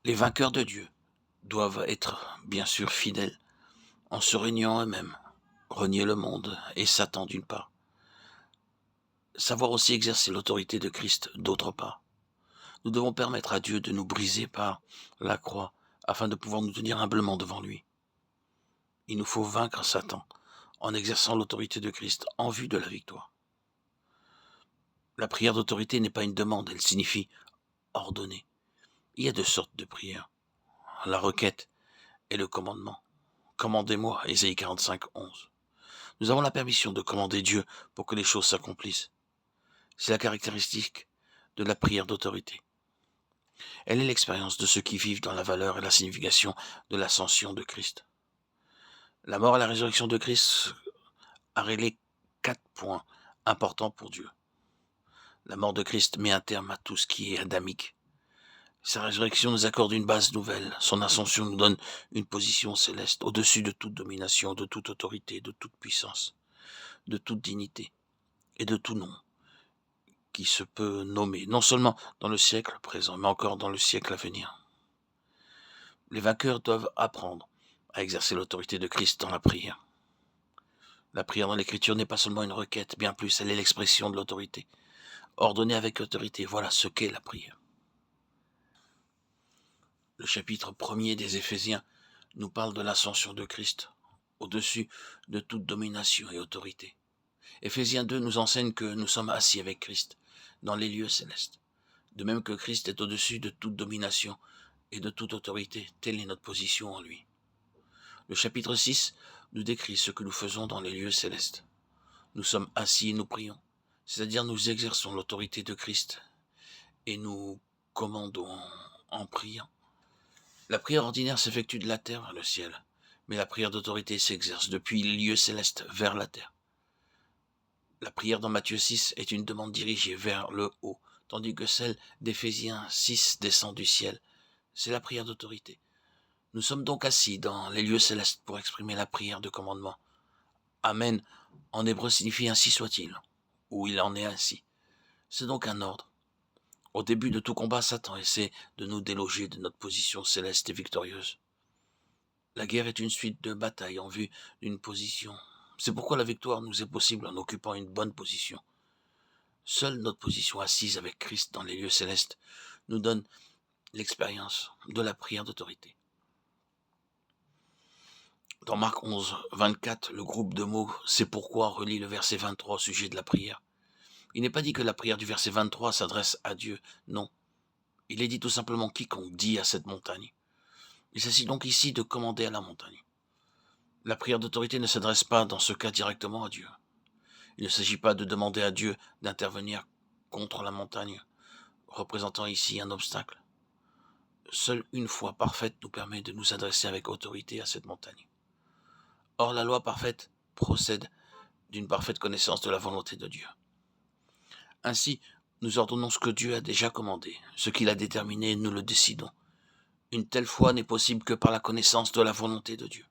Les vainqueurs de Dieu doivent être bien sûr fidèles en se régnant eux-mêmes, renier le monde et Satan d'une part, savoir aussi exercer l'autorité de Christ d'autre part. Nous devons permettre à Dieu de nous briser par la croix afin de pouvoir nous tenir humblement devant lui. Il nous faut vaincre Satan en exerçant l'autorité de Christ en vue de la victoire. La prière d'autorité n'est pas une demande, elle signifie ordonner. Il y a deux sortes de prières, la requête et le commandement. Commandez-moi, Ésaïe 45, 11. Nous avons la permission de commander Dieu pour que les choses s'accomplissent. C'est la caractéristique de la prière d'autorité. Elle est l'expérience de ceux qui vivent dans la valeur et la signification de l'ascension de Christ. La mort et la résurrection de Christ a réglé 4 points importants pour Dieu. La mort de Christ met un terme à tout ce qui est adamique. Sa résurrection nous accorde une base nouvelle. Son ascension nous donne une position céleste, au-dessus de toute domination, de toute autorité, de toute puissance, de toute dignité et de tout nom qui se peut nommer, non seulement dans le siècle présent, mais encore dans le siècle à venir. Les vainqueurs doivent apprendre à exercer l'autorité de Christ dans la prière. La prière dans l'Écriture n'est pas seulement une requête, bien plus, elle est l'expression de l'autorité. Ordonner avec autorité, voilà ce qu'est la prière. Le chapitre 1er des Éphésiens nous parle de l'ascension de Christ, au-dessus de toute domination et autorité. Éphésiens 2 nous enseigne que nous sommes assis avec Christ dans les lieux célestes. De même que Christ est au-dessus de toute domination et de toute autorité, telle est notre position en lui. Le chapitre 6 nous décrit ce que nous faisons dans les lieux célestes. Nous sommes assis et nous prions, c'est-à-dire nous exerçons l'autorité de Christ et nous commandons en priant. La prière ordinaire s'effectue de la terre vers le ciel, mais la prière d'autorité s'exerce depuis les lieux célestes vers la terre. La prière dans Matthieu 6 est une demande dirigée vers le haut, tandis que celle d'Éphésiens 6 descend du ciel. C'est la prière d'autorité. Nous sommes donc assis dans les lieux célestes pour exprimer la prière de commandement. Amen en hébreu signifie ainsi soit-il, ou il en est ainsi. C'est donc un ordre. Au début de tout combat, Satan essaie de nous déloger de notre position céleste et victorieuse. La guerre est une suite de batailles en vue d'une position. C'est pourquoi la victoire nous est possible en occupant une bonne position. Seule notre position assise avec Christ dans les lieux célestes nous donne l'expérience de la prière d'autorité. Dans Marc 11, 24, le groupe de mots « C'est pourquoi » relie le verset 23 au sujet de la prière. Il n'est pas dit que la prière du verset 23 s'adresse à Dieu, non. Il est dit tout simplement quiconque dit à cette montagne. Il s'agit donc ici de commander à la montagne. La prière d'autorité ne s'adresse pas dans ce cas directement à Dieu. Il ne s'agit pas de demander à Dieu d'intervenir contre la montagne, représentant ici un obstacle. Seule une foi parfaite nous permet de nous adresser avec autorité à cette montagne. Or, la loi parfaite procède d'une parfaite connaissance de la volonté de Dieu. Ainsi, nous ordonnons ce que Dieu a déjà commandé, ce qu'il a déterminé, nous le décidons. Une telle foi n'est possible que par la connaissance de la volonté de Dieu.